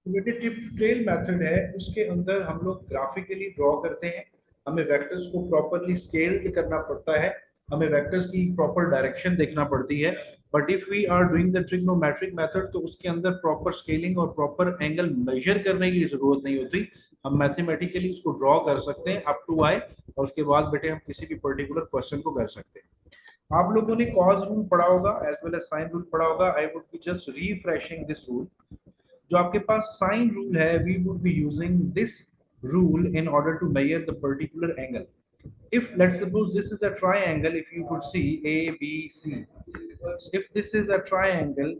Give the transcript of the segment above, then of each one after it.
बेटे tip trail method है, उसके अंदर हम लोग ग्राफिकली ड्रॉ करते हैं। हमें वेक्टर्स को प्रॉपरली स्केल्ड करना पड़ता है, हमें वेक्टर्स की प्रॉपर डायरेक्शन देखना पड़ती है। But if we are doing the trigonometric method तो उसके अंदर प्रॉपर स्केलिंग और प्रॉपर एंगल मेजर करने की जरूरत नहीं होती। हम मैथमेटिकली उसको ड्रॉ कर सकते हैं अप टू आई, और उसके बाद बेटे हम किसी भी पर्टिकुलर क्वेश्चन को कर सकते हैं। आप लोगों ने कॉज रूल पढ़ा होगा as well as sine rule पढ़ा होगा। I would be just refreshing this rule. जो आपके पास साइन रूल है, we would be using this rule in order to measure the particular angle. If let's suppose this is a triangle, if you could see A, B, C. If this is a triangle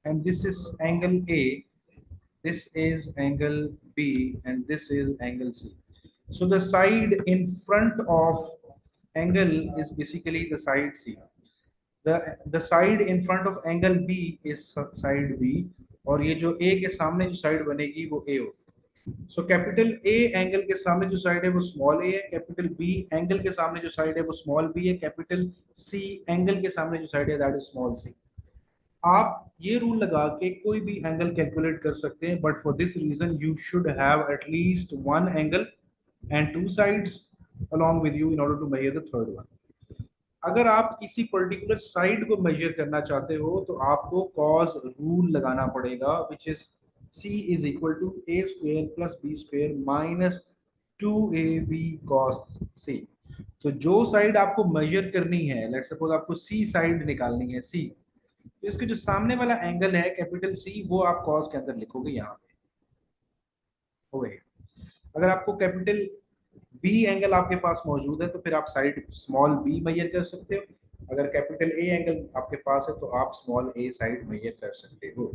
and this is angle A, this is angle B, and this is angle C. So the side in front of angle is basically the side C. The side in front of angle B is side B, और ये जो A के सामने जो side बनेगी वो A होगी। So capital A angle के सामने जो साइड है वो स्मॉल a है, कैपिटल B एंगल के सामने जो साइड है वो स्मॉल b है, कैपिटल C एंगल के सामने जो साइड है दैट इज स्मॉल c। आप ये रूल लगा के कोई भी एंगल कैलकुलेट कर सकते हैं, but for this reason you should have at least one angle and two sides along with you in order to measure the third one. अगर आप किसी पर्टिकुलर साइड को मेजर करना चाहते हो तो आपको कॉस रूल लगाना पड़ेगा, which is c is equal to a square plus b square minus 2ab cos c। तो जो साइड आपको मेजर करनी है, लेट्स सपोज आपको c साइड निकालनी है c, तो इसके जो सामने वाला एंगल है कैपिटल C वो आप कॉस के अंदर लिखोगे यहाँ पे हो गया। अगर आपको कैपिटल बी एंगल आपके पास मौजूद है तो फिर आप साइड स्मॉल बी मेजर कर सकते हो। अगर कैपिटल ए एंगल आपके पास है तो आप स्मॉल ए साइड मेजर कर सकते हो।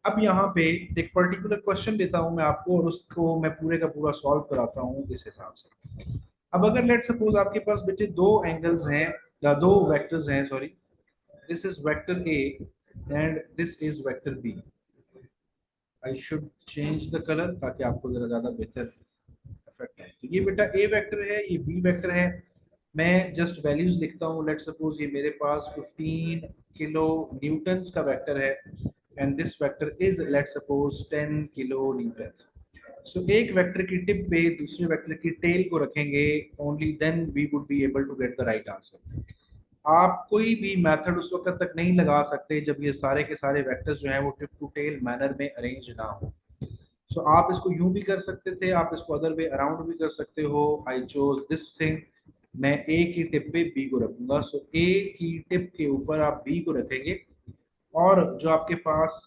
अब यहाँ पे एक पर्टिकुलर क्वेश्चन देता हूँ मैं आपको और उसको मैं पूरे का पूरा सॉल्व कराता हूँ इस हिसाब से। अब अगर लेट सपोज आपके पास बच्चे दो एंगल्स हैं या दो वेक्टर्स हैं, sorry, this is vector a and this is vector b. I should change the colour ताकि आपको जरा ज्यादा बेहतर इफेक्ट है। तो ये बेटा ए वेक्टर है, ये बी वेक्टर है। मैं जस्ट वैल्यूज लिखता हूँ। लेट सपोज ये मेरे पास 15 किलो न्यूटन्स का वेक्टर है and this vector is let suppose 10 kilo newtons. So एक वेक्टर की टिप पे दूसरे वेक्टर की टेल को रखेंगे, only then we would be able to get the right answer. आप कोई भी मेथड उस वक्त तक नहीं लगा सकते जब ये सारे के सारे वेक्टर्स जो हैं वो टिप टू टेल मैनर में अरेंज ना हो। सो आप इसको यूं भी कर सकते थे, आप इसको अदर वे अराउंड भी कर सकते हो। I chose this thing. मैं ए की टिप पे बी को रखूंगा, सो ए की टिप के ऊपर आप बी को रखेंगे और जो आपके पास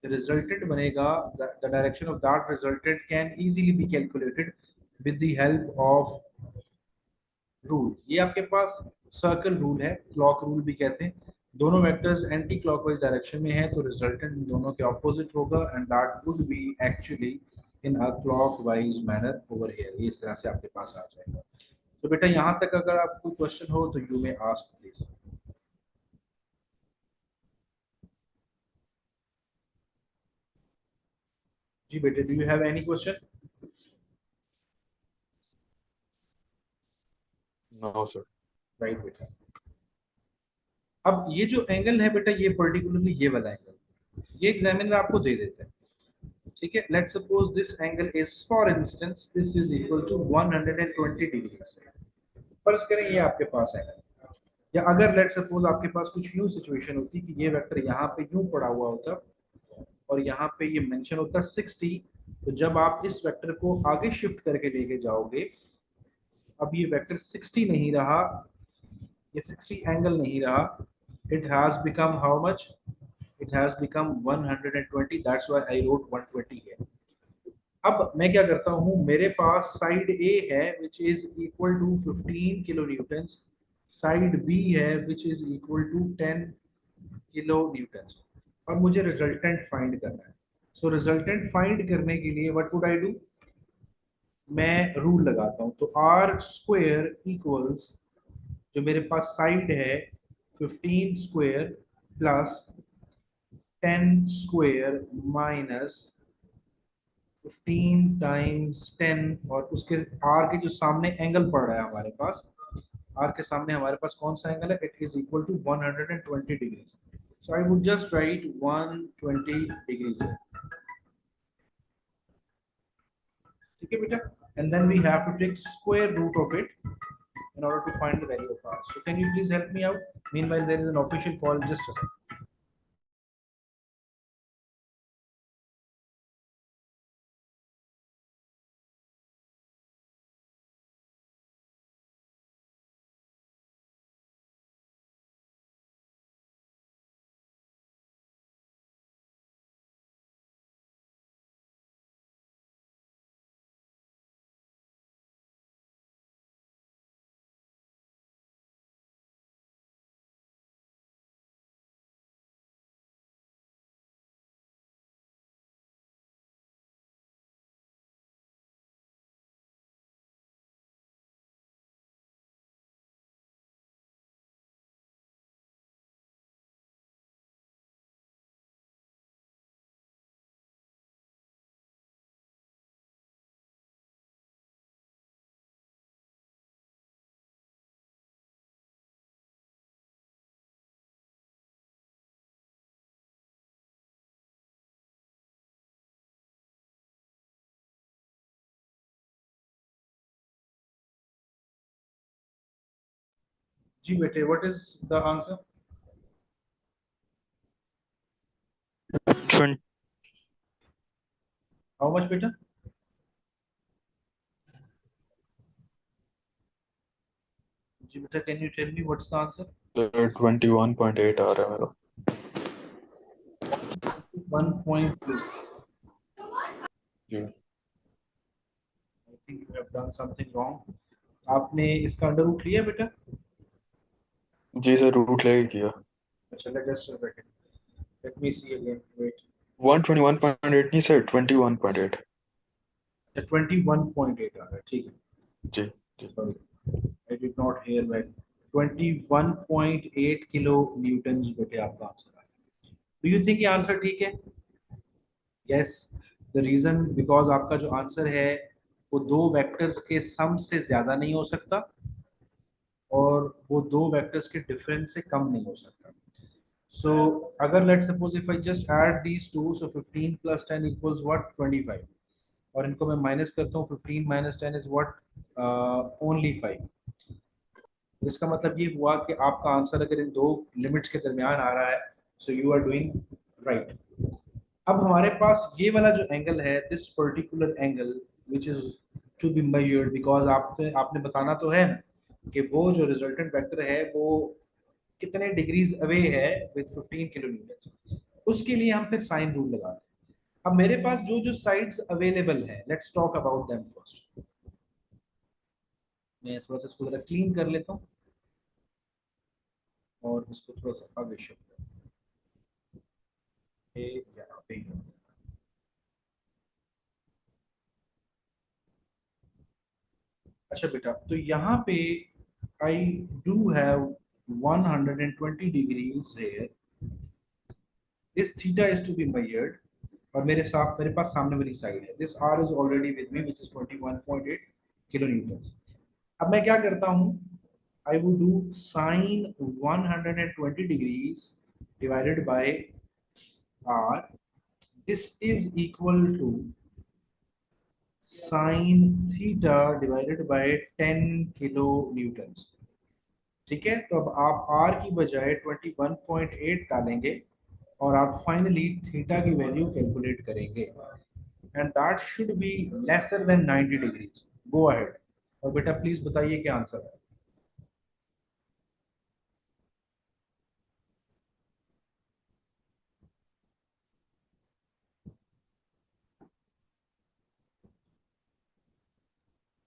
रिजल्टेंट बनेगा, the direction of that resultant can easily be calculated with the help of rule. ये आपके पास सर्कल रूल है, क्लॉक रूल भी कहते हैं। दोनों वेक्टर्स एंटी क्लॉकवाइज डायरेक्शन में है तो रिजल्टेंट दोनों के ऑपोजिट होगा and that would be actually in a clockwise manner over here. इस तरह से आपके पास आ जाएगा। सो बेटा यहाँ तक अगर आपको क्वेश्चन हो तो यू मे आस्क प्लीज। जी बेटे, do you have any question? No sir. Right बेटा। अब ये जो एंगल है बेटा, ये पर्टिकुलरली ये वाला एंगल ये एग्जामिनर आपको दे देता है। ठीक है, let's suppose this angle is for instance this is equal to 120 degree. फर्ज करें ये आपके पास एंगल, या अगर लेट्स सपोज आपके पास कुछ यूं सिचुएशन होती कि ये वेक्टर यहाँ पे यूं पड़ा हुआ होता और यहाँ पे ये मेंशन होता 60, तो जब आप इस वेक्टर को आगे शिफ्ट करके लेके जाओगे, अब ये वेक्टर 60 नहीं रहा, ये 60 एंगल नहीं रहा, it has become how much, it has become 120। That's why I wrote 120 है। अब मैं क्या करता हूँ, मेरे पास साइड ए है which is equal to 15 kilo newtons, side B है which is equal to 10 kilo newtons, और मुझे रिजल्टेंट फाइंड करना है। सो रिजल्टेंट फाइंड करने के लिए व्हाट वुड आई डू, मैं रूल लगाता हूँ। तो आर स्क्वेयर इक्वल्स, जो मेरे पास साइड है 15 square plus 10 square minus 15 times 10, और उसके आर के जो सामने एंगल पड़ रहा है हमारे पास आर के सामने हमारे पास कौन सा एंगल है, it is equal to 120 degrees. So I would just write 120 degrees, ठीक है बेटा. And then we have to take square root of it in order to find the value of r. So can you please help me out? Meanwhile, there is an official call. Just a second. जी बेटे, what is the answer? 20, How much beta? जी बेटा, can you tell me what's the answer? 21.8 आ रहा है मेरा. 1.2. जी I think you have done something wrong. आपने इसका under root लिया बेटा? जी sir, root लेके किया. अच्छा, let us check it. Let me see again. Wait. 121.8 नहीं सर, 21.8. अच्छा, 21.8 आ रहा है, ठीक है. जी जी. Sorry, I did not hear well. 21.8 kilo Newton's बेटे आपका आंसर है. Do you think ये आंसर ठीक है? Yes. The reason because आपका जो आंसर है वो दो वेक्टर्स के सम से ज्यादा नहीं हो सकता और वो दो वेक्टर्स के डिफरेंस से कम नहीं हो सकता. So अगर let's suppose if I just add these two, so 15 plus 10 equals what? 25. और इनको मैं माइनस करता हूँ, 15 minus 10 is what? Only 5. इसका मतलब ये हुआ कि आपका आंसर अगर इन दो लिमिट्स के दरमियान आ रहा है, so you are doing right. अब हमारे पास ये वाला जो एंगल है, this particular angle which is to be measured, because आपने आपने बताना तो है ना कि वो जो रिजल्टेंट वेक्टर है वो कितने डिग्रीज अवे है विद 15 किलो न्यूटन. उसके लिए हम फिर साइन रूल लगाते हैं. अब मेरे पास जो जो साइड्स अवेलेबल है, let's talk about them first. मैं थोड़ा सा इसको जरा क्लीन कर लेता हूँ और इसको थोड़ा सा आगे शिफ्ट करके यहाँ पे ही. अच्छा बेटा, तो यहाँ पे I do have 120 degrees here. This theta is to be measured. और मेरे पास सामने वाली साइड है. This r is already with me, which is 21.8 kilo Newton. अब मैं क्या करता हूँ, I would do sine 120 degrees divided by r. This is equal to sin theta divided by 10 kilo Newton. ठीक है, तो अब आप r की बजाय 21.8 डालेंगे और आप फाइनली थीटा की वैल्यू कैलकुलेट करेंगे and that should be lesser than 90 degrees. Go ahead और बेटा प्लीज बताइए क्या आंसर है.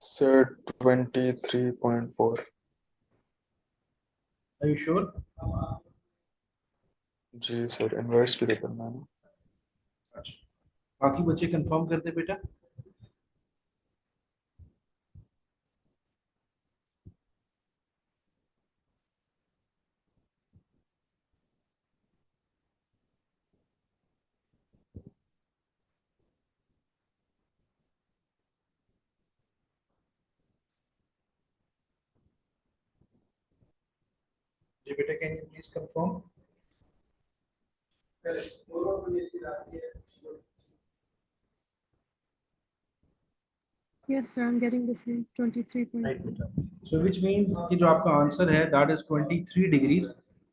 सर 23.4. Are you sure? जी सर, इन्वर्स भी तो करना है ना. अच्छा, बाकी बच्चे कंफर्म कर दे बेटा. जी बेटा, can you please confirm? Yes, sir, I'm getting the same right 23.4. बेटा, सो विच मीन्स कि जो आपका आंसर है दैट इज 23 डिग्रीज।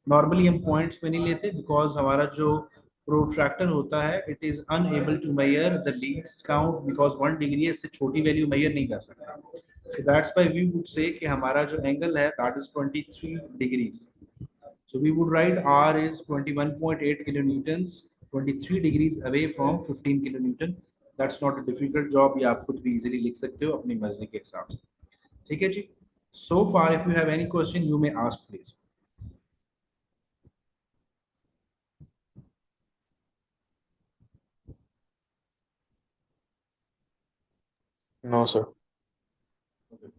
नॉर्मली हम पॉइंट्स में नहीं लेते बिकॉज हमारा जो प्रोट्रैक्टर होता है it is unable to measure the least count because 1 degree है, इससे छोटी वैल्यू मेजर नहीं कर सकता। So that's why we would say कि हमारा जो एंगल है that is 23 degrees. So we would write R is 21.8 kilonewtons, 23 degrees away from 15 kilonewton. That's not a difficult job, ये आप खुद भी easily लिख सकते हो अपनी मर्जी के हिसाब से। ठीक है जी। So far, if you have any question, you may ask, please. No, sir. Okay.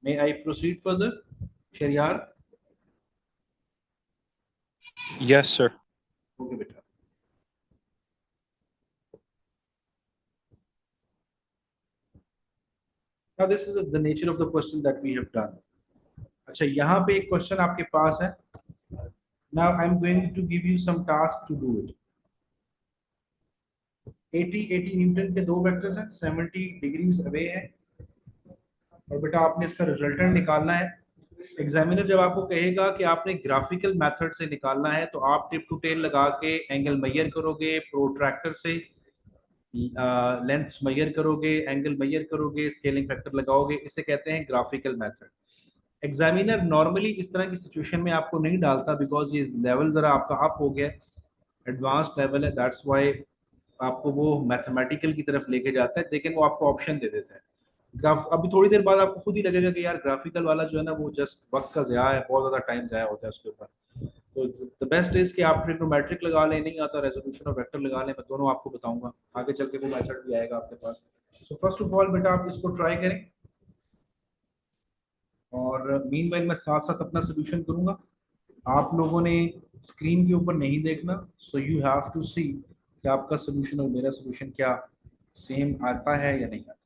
May I proceed further, Sharyar? Yes, sir. Okay, beta. Now this is the nature of the question that we have done. अच्छा, यहाँ पे एक question आपके पास है। Now I'm going to give you some task to do it. 80 Newton के दो vectors हैं, 70 degrees away है, और बेटा आपने इसका रिजल्टेंट निकालना है। एग्जामिनर जब आपको कहेगा कि आपने ग्राफिकल मेथड से निकालना है तो आप टिप टू टेल लगा के एंगल मेजर करोगे, प्रोट्रैक्टर से लेंथ मेजर करोगे, एंगल मेजर करोगे, स्केलिंग फैक्टर लगाओगे, इसे कहते हैं ग्राफिकल मेथड। एग्जामिनर नॉर्मली इस तरह की सिचुएशन में आपको नहीं डालता बिकॉज ये लेवल जरा आपका अप हो गया, एडवांस लेवल है, दैट्स वाई आपको वो मैथमेटिकल की तरफ लेके जाता है, लेकिन वो आपको ऑप्शन दे देता है। ग्राफ अभी थोड़ी देर बाद आपको खुद ही लगेगा कि यार ग्राफिकल वाला जो है ना वो जस्ट वक्त का ज़या है, बहुत ज़्यादा टाइम ज़ाया होता है उसके ऊपर। तो द बेस्ट इज कि आप ट्रिग्नोमेट्रिक लगा लें, नहीं आता रेजोल्यूशन और वेक्टर लगा लें, मैं दोनों आपको बताऊंगा, आगे चल के वो मेथड भी आएगा आपके पास। सो फर्स्ट ऑफ ऑल बेटा आप इसको ट्राई करें, और मीनवाइल मैं साथ साथ अपना सोल्यूशन करूंगा। आप लोगों ने स्क्रीन के ऊपर नहीं देखना, सो यू हैव टू सी कि आपका सोल्यूशन और मेरा सोल्यूशन क्या सेम आता है या नहीं आता।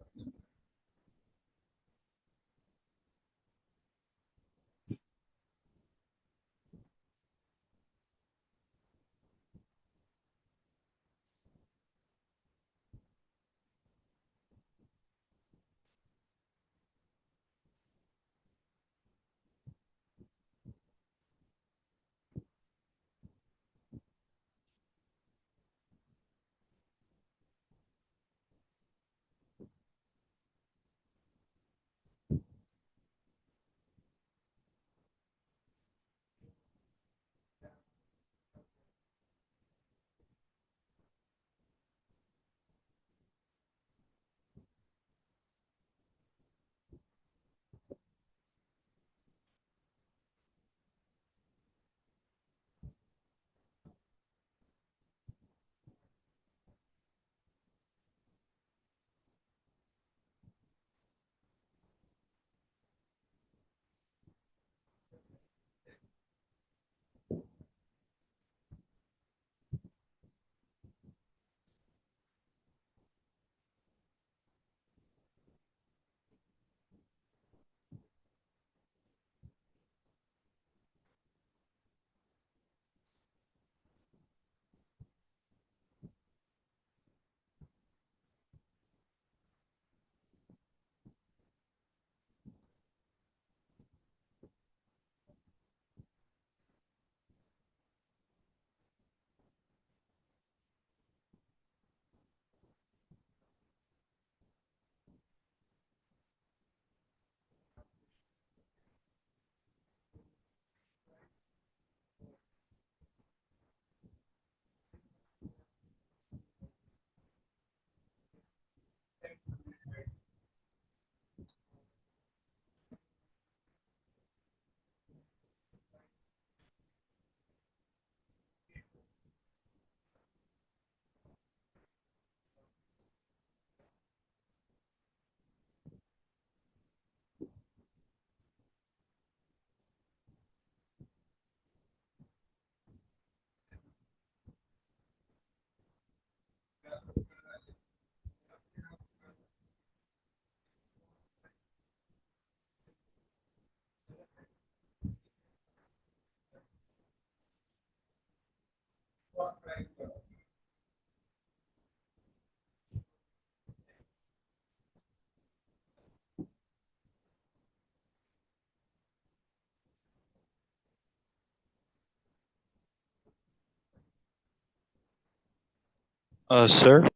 सर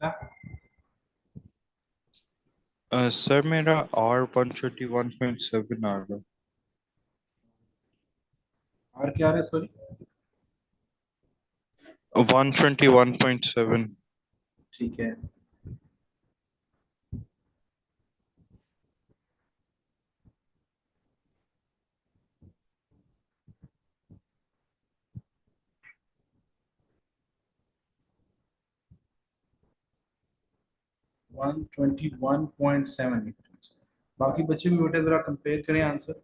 क्या? सर मेरा R 121.7 आ रहा और क्या है, सॉरी? 121.7। ठीक है। वन 121.7। बाकी बच्चे भी बेटे जरा कंपेयर करें आंसर।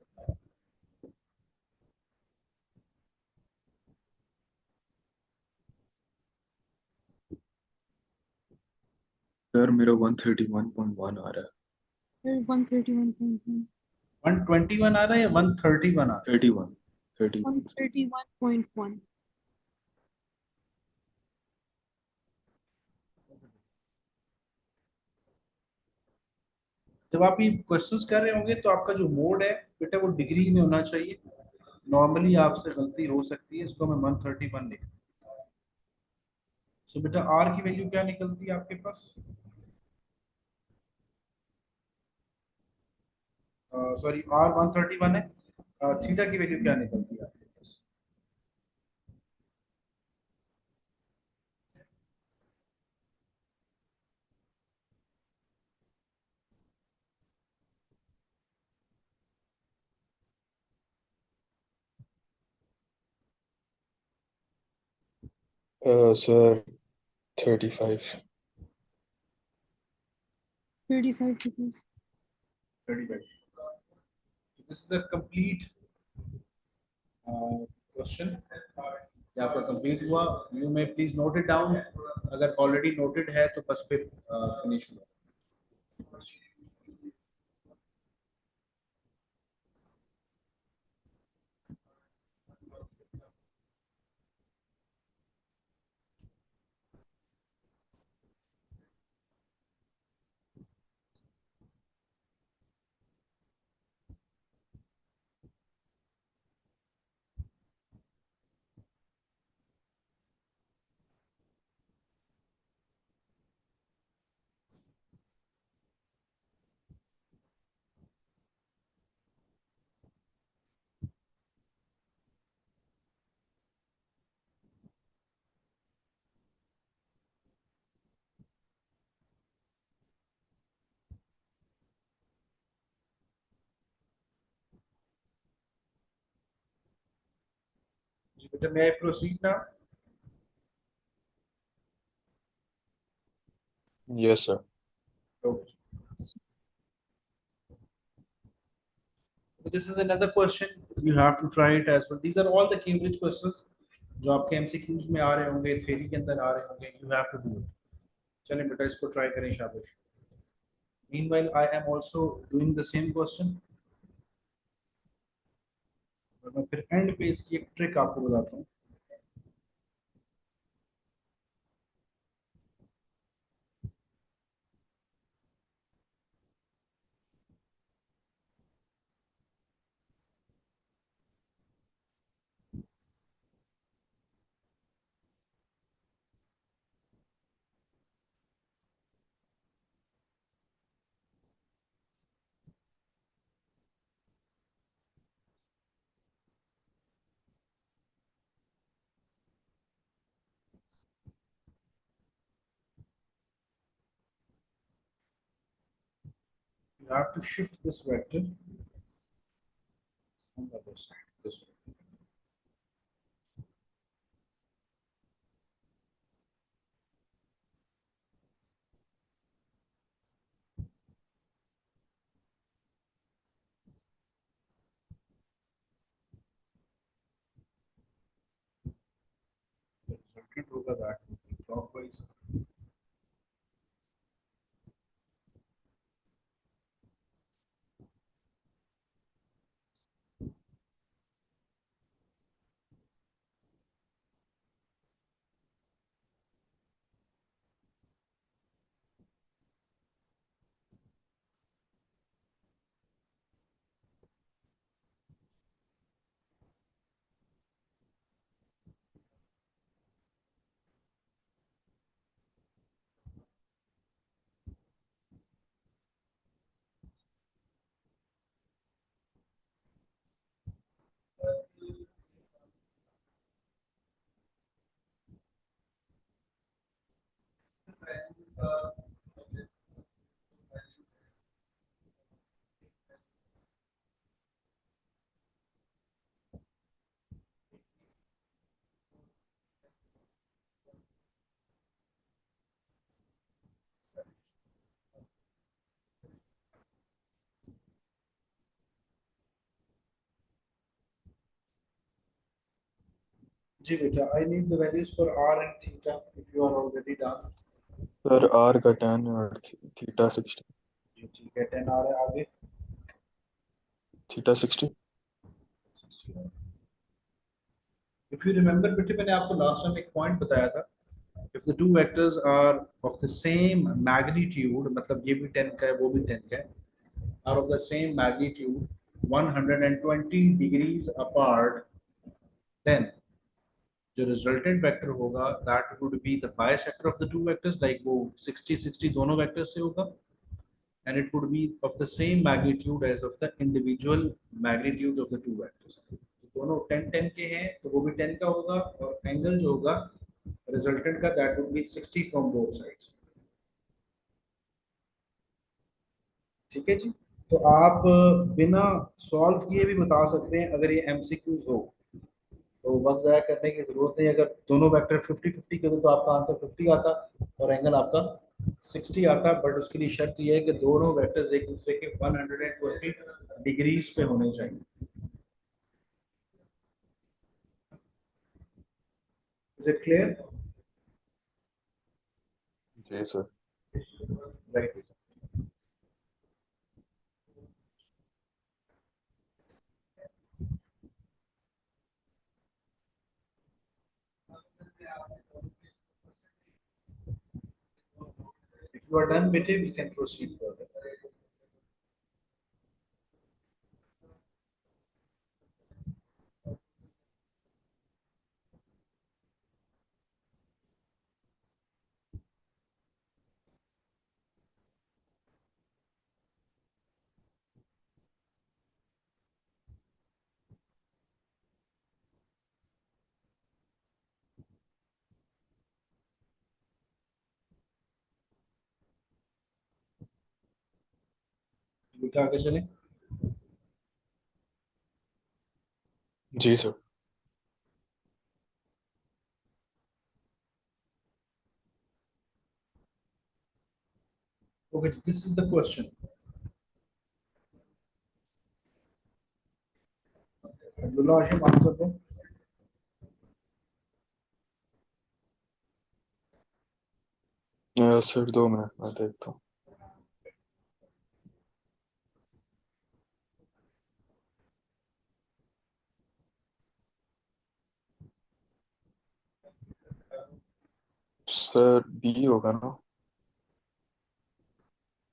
सर मेरा 131.1 आ रहा Sir, 131.1. 121 आ रहा है या 131 आ रहा है। 31 131.1. है? जब आप ये क्वेश्चंस कर रहे होंगे तो आपका जो मोड है बेटा वो डिग्री में होना चाहिए। नॉर्मली आपसे गलती हो सकती है, इसको मैं 131 लिख। सो बेटा आर की वैल्यू क्या निकलती है आपके पास? सॉरी, आर 131 है। थीटा की वैल्यू क्या निकलती है आपके पास? Sir 35। 35 degrees. 35। This is a complete question. क्या आपका कंप्लीट हुआ? You may please note it down. अगर ऑलरेडी नोटेड है तो बस फिर फिनिश हुआ। जी बेटा, मैं प्रोसीड ना? Yes sir. So this is another question. You have to try it as well. These are all the Cambridge questions जो आपके MCQs में आ रहे होंगे, थ्योरी के अंदर आ रहे होंगे। You have to do it. चलें बेटा, इसको ट्राई करें, शाबाश। Meanwhile, I am also doing the same question. और मैं फिर एंड पे इसकी एक ट्रिक आपको बताता हूँ। You have to shift this vector on the other side, this way. The resultant होगा that will be clockwise. जी बेटा, I need the values for r and theta if you are already done. Sir R का 10 और theta 60। जी ठीक है, 10 आ रहा है आगे। Theta 60। 60। If you remember बेटे, मैंने आपको लास्ट टाइम एक पॉइंट बताया था, if the two vectors are of the same magnitude, मतलब ये भी 10 का है वो भी 10 का है, are of the same magnitude 120 degrees apart, then जो resultant vector होगा that would be the bisector of the two vectors, like वो 60 60 दोनों vectors से होगा, and it would be of the same magnitude as of the individual magnitude of the two vectors. दोनों 10 10 के हैं तो वो भी 10 का होगा, और एंगल जो होगा रिजल्टेंट का that would be 60 from both sides. ठीक है जी। तो आप बिना सॉल्व किए भी बता सकते हैं अगर ये एमसीक्यूज हो, तो वक्त ज़ाया करने की जरूरत नहीं। अगर दोनों वेक्टर 50-50 के तो आपका आंसर 50 आता और एंगल आपका 60 आता, बट उसके लिए शर्त यह है कि दोनों वेक्टर्स एक दूसरे के 120 डिग्रीज पे होने चाहिए। Is it clear? जी sir. Right. If you are done, bete, we can proceed further. बेटा आगे चले। जी sir. Okay, this is the question. Abdullah Hashim answer दो। सर 2 मिनट में देखता हूँ। सर बी होगा ना?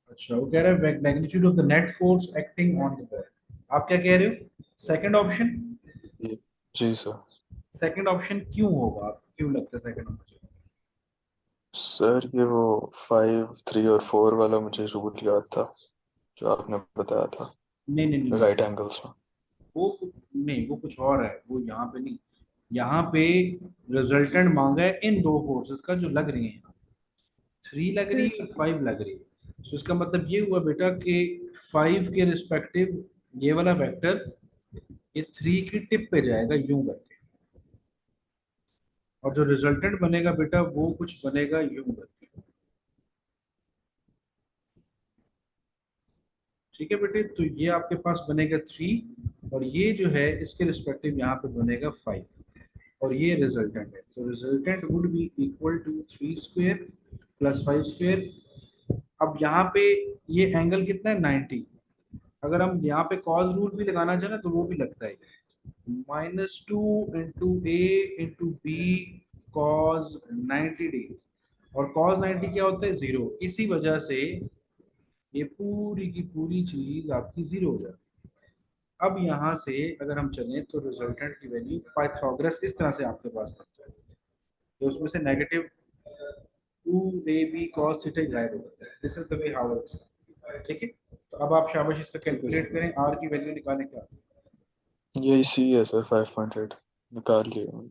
अच्छा, वो कह रहा है magnitude of the net force acting on the ball. आप क्या कह रहे हो? Second option? जी जी सर। सेकंड ऑप्शन क्यों होगा, आपको क्यों लगता है सेकंड ऑप्शन? सर ये वो 5 3 और 4 वाला मुझे रूल याद था जो आपने बताया था नहीं नहीं नहीं, राइट एंगल्स में। वो नहीं, वो कुछ और है, वो यहाँ पे नहीं। यहाँ पे रिजल्टेंट मांगा है इन दो फोर्सेस का जो लग रही है, 3 लग रही Yes, है और 5 लग रही है। सो इसका मतलब ये हुआ बेटा कि 5 के रिस्पेक्टिव ये वाला वेक्टर ये 3 की टिप पे जाएगा यूं करके, और जो रिजल्टेंट बनेगा बेटा वो कुछ बनेगा यूं करके। ठीक है बेटे, तो ये आपके पास बनेगा 3, और ये जो है इसके रिस्पेक्टिव यहाँ पे बनेगा 5, और ये रिजल्टेंट है। तो resultant would be equal to 3 square plus 5 square. अब यहाँ पे ये एंगल कितना है, 90। अगर हम यहाँ पे कॉस रूल भी लगाना चाहे ना तो वो भी लगता है, -2 इंटू ए इंटू बी कॉस 90 डिग्री, और कॉस 90 क्या होता है, 0। इसी वजह से ये पूरी की पूरी चीज आपकी 0 हो जाती है। अब यहाँ से अगर हम चलें तो रिजल्टेंट की वैल्यू पाइथागोरस इस तरह से आपके पास बनता है, तो उसमें से नेगेटिव 2ab cos थीटा गायब हो जाता है। This is the way how it's. ठीक है, तो अब आप शाबाश इसका कैलकुलेट करें, आर की वैल्यू निकालने क्या ये इसी है सर 5.8 निकाल लिया।